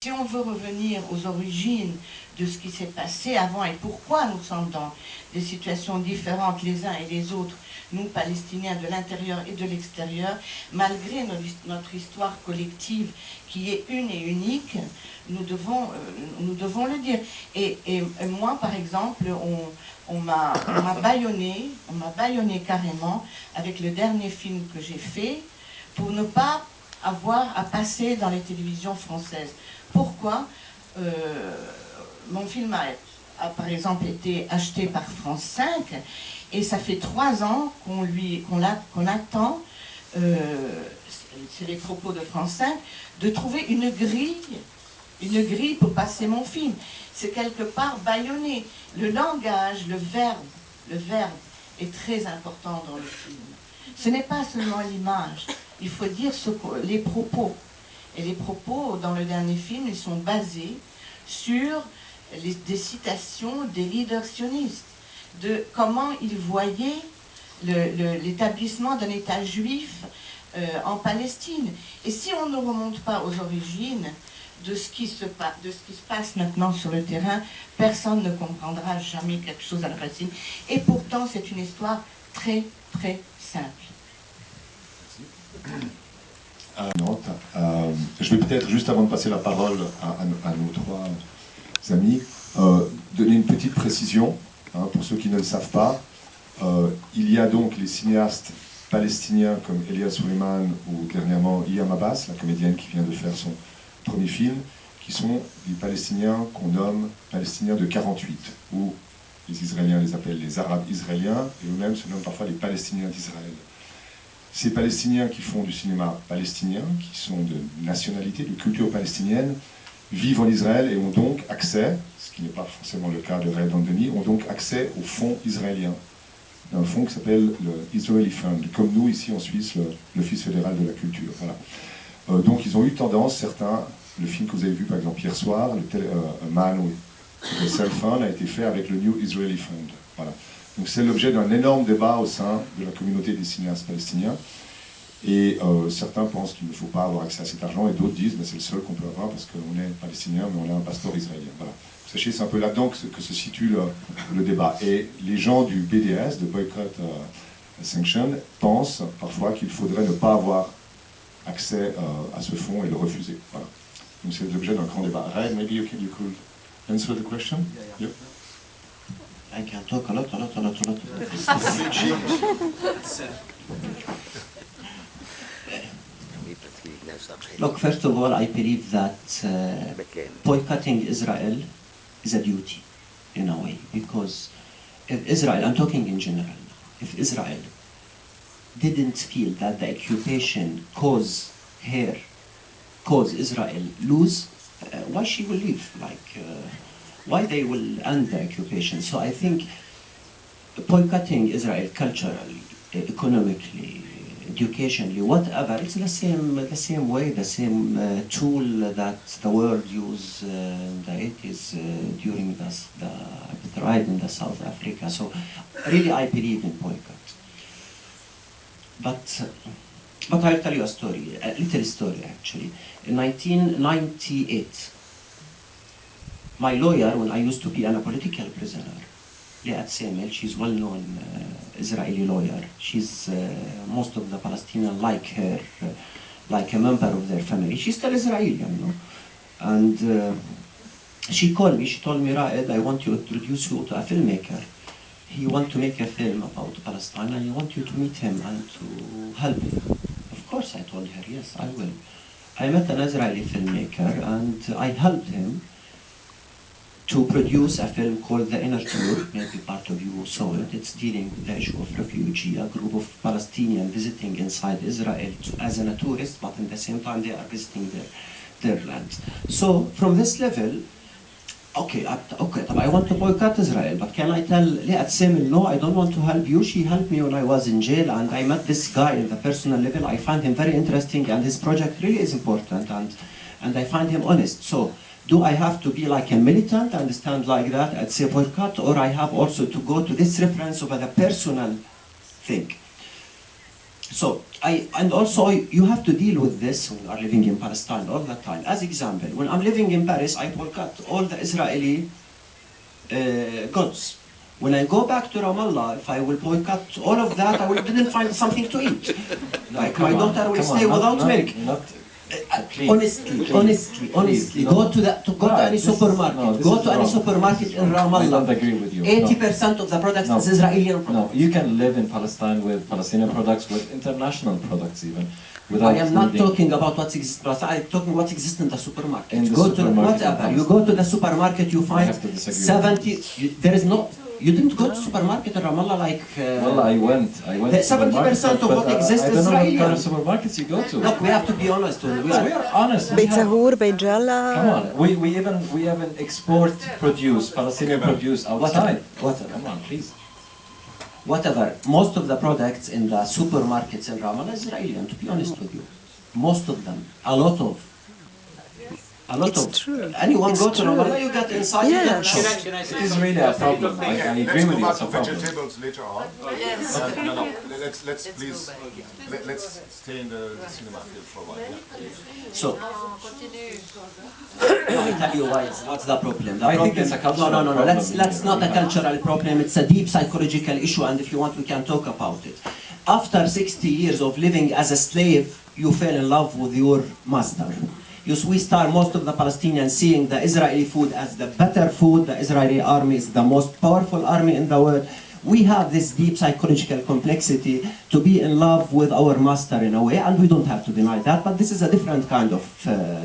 Si on veut revenir aux origines de ce qui s'est passé avant et pourquoi nous sommes dans des situations différentes les uns et les autres, nous Palestiniens de l'intérieur et de l'extérieur, malgré notre histoire collective qui est une et unique, nous devons le dire. Et moi, par exemple, on m'a bâillonné carrément avec le dernier film que j'ai fait pour ne pas avoir à passer dans les télévisions françaises. Pourquoi mon film a par exemple été acheté par France 5 et ça fait 3 ans qu'on attend, c'est les propos de France 5, de trouver une grille pour passer mon film. C'est quelque part bâillonné. Le langage, le verbe est très important dans le film. Ce n'est pas seulement l'image, il faut dire les propos. Et les propos dans le dernier film, ils sont basés sur des citations des leaders sionistes, de comment ils voyaient l'établissement d'un État juif en Palestine. Et si on ne remonte pas aux origines de ce qui se passe maintenant sur le terrain, personne ne comprendra jamais quelque chose à la Palestine. Et pourtant, c'est une histoire très, très simple. Je vais peut-être, juste avant de passer la parole à nos 3 amis, donner une petite précision, pour ceux qui ne le savent pas. Il y a donc les cinéastes palestiniens comme Elia Suleiman ou dernièrement Iyam Abbas, la comédienne qui vient de faire son premier film, qui sont des Palestiniens qu'on nomme Palestiniens de 48, ou les Israéliens les appellent les Arabes israéliens, et eux-mêmes se nomment parfois les Palestiniens d'Israël. Ces Palestiniens qui font du cinéma palestinien, qui sont de nationalité, de culture palestinienne, vivent en Israël et ont donc accès, ce qui n'est pas forcément le cas de Red Andoni, ont donc accès au fonds israélien, d'un fonds qui s'appelle le Israeli Fund, comme nous ici en Suisse, l'Office fédéral de la culture. Voilà. Donc ils ont eu tendance, certains, le film que vous avez vu par exemple hier soir, A Man with a Cell Phone, a été fait avec le New Israeli Fund. Voilà. Donc c'est l'objet d'un énorme débat au sein de la communauté des cinéastes palestiniens. Et certains pensent qu'il ne faut pas avoir accès à cet argent, et d'autres disent que c'est le seul qu'on peut avoir parce qu'on est palestinien, mais on a un passeport israélien. Voilà. Sachez, c'est un peu là-dedans que se situe le débat. Et les gens du BDS, de Boycott Sanction, pensent parfois qu'il faudrait ne pas avoir accès à ce fonds et le refuser. Voilà. Donc c'est l'objet d'un grand débat. Ray, maybe you could answer the question? Yeah. I can talk a lot. Look, first of all, I believe that boycotting Israel is a duty, in a way, because if Israel, I'm talking in general, if Israel didn't feel that the occupation cause Israel lose, why she will leave? Why they will end the occupation? So I think boycotting Israel culturally, economically, educationally, whatever, it's the same way, the same tool that the world used in the 80s during the apartheid in the South Africa. So really I believe in boycott. But I'll tell you a story, a little story actually. In 1998, my lawyer, when I used to be a political prisoner, Liat Semel, she's well-known Israeli lawyer. She's most of the Palestinians like her, like a member of their family. She's still Israeli, you know. And she called me. She told me, Raed, I want to introduce you to a filmmaker. He wants to make a film about Palestine, and I want you to meet him and to help him. Of course, I told her, yes, I will. I met an Israeli filmmaker, and I helped him to produce a film called The Inner Tour. Maybe part of you saw it. It's dealing with the issue of refugee, a group of Palestinians visiting inside Israel as a tourist, but at the same time they are visiting their land. So from this level, okay, I want to boycott Israel, but can I tell Liat Semel, no, I don't want to help you. She helped me when I was in jail, and I met this guy in the personal level. I find him very interesting, and his project really is important, and I find him honest. So do I have to be like a militant and stand like that and say boycott, or I have also to go to this reference of the personal thing? So, and also you have to deal with this when you are living in Palestine all the time. As example, when I'm living in Paris, I boycott all the Israeli goods. When I go back to Ramallah, if I will boycott all of that, I didn't find something to eat. Like my daughter will stay without milk. Honestly, go to any supermarket. Go to any supermarket in Ramallah. I don't agree with you. 80% of the products is Israeli products. No, you can live in Palestine with Palestinian products, with international products even. I am not talking about what exists, but I'm talking what exists in the supermarket. In the go supermarket, to whatever. You go to the supermarket, you find 70. There is no. You didn't go to supermarket in Ramallah like. Well, I went. 70% of what exists is Israeli. I don't know what kind of supermarkets you go to. Look, we have to be honest. We are honest. Beit Zahur, Beit Jala. Come on, we even export produce, Palestinian produce outside. Whatever. Come on, please. Whatever. Most of the products in the supermarkets in Ramallah is Israeli, and to be honest with you, most of them, a lot of. True. Anyone It's go to true. Ramallah, you get inside. Yeah. You get It is really a problem. I agree with you. It's a problem. Vegetables later on. Yes. No. Let's please let's stay in the cinema field for a while. Yeah. So, Continue. I tell you what's the problem. I think it's a cultural No. problem. Let's not a cultural problem. It's a deep psychological issue, and if you want, we can talk about it. After 60 years of living as a slave, you fell in love with your master. We start most of the Palestinians seeing the Israeli food as the better food. The Israeli army is the most powerful army in the world. We have this deep psychological complexity to be in love with our master in a way, and we don't have to deny that, but this is a different kind of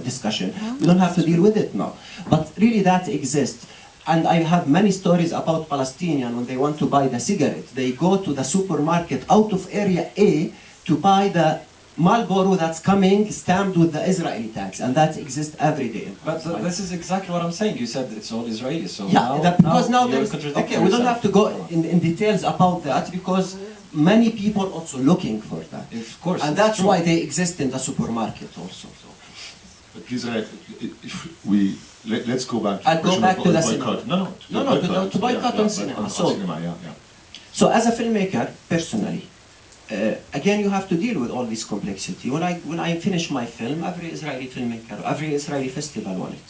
discussion. We don't have to deal with it now. But really that exists. And I have many stories about Palestinians when they want to buy the cigarette. They go to the supermarket out of area A to buy the Marlboro that's coming stamped with the Israeli tags, and that exists every day. But this is exactly what I'm saying. You said it's all Israeli, so yeah, because now you're there's, contradicting okay, we don't yourself. have to go in details about that because many people also looking for that. Of course, and it's that's true. why they exist in the supermarket also. So. But Israel, if we let's go back. I'll go back to the boycott. cinema. No, to boycott on cinema. So as a filmmaker, personally, again, you have to deal with all this complexity. When I finish my film, every Israeli filmmaker, every Israeli festival want it.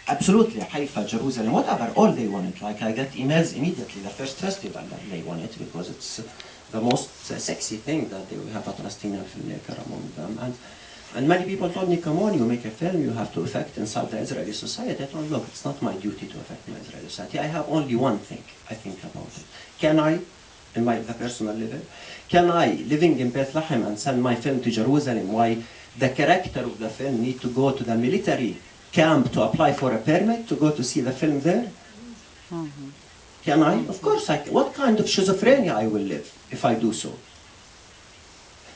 Absolutely, Haifa, Jerusalem, whatever, all they want it. Like I get emails immediately, the first festival that they want it because it's the most sexy thing that they will have a Palestinian filmmaker among them. And many people told me, come on, you make a film, you have to affect inside the Israeli society. I told, look, it's not my duty to affect my Israeli society. I have only one thing I think about it. Can I, in the personal level, can I, living in Bethlehem and send my film to Jerusalem, why the character of the film need to go to the military camp to apply for a permit to go to see the film there? Can I? Of course I can. What kind of schizophrenia I will live if I do so?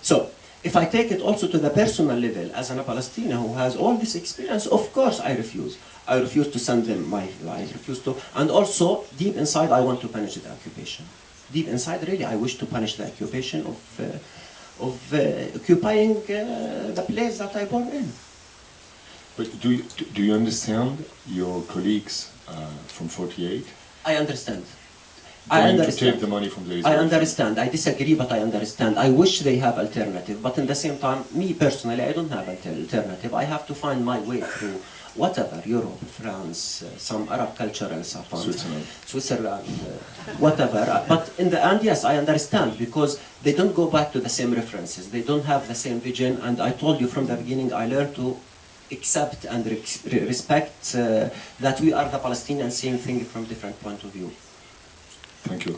So, if I take it also to the personal level, as a Palestinian who has all this experience, of course I refuse. I refuse to send them I refuse to, and also deep inside I want to punish the occupation. Deep inside, really, I wish to punish the occupation of occupying the place that I born in. But do you understand your colleagues from 48? I understand. Going to take the money from the Israelis? I understand. I disagree, but I understand. I wish they have alternative, but in the same time, me personally, I don't have alternative. I have to find my way through whatever, Europe, France, some Arab cultural stuff, Switzerland, whatever. But in the end, yes, I understand, because they don't go back to the same references. They don't have the same vision, and I told you from the beginning, I learned to accept and respect that we are the Palestinians seeing things from different point of view. Thank you.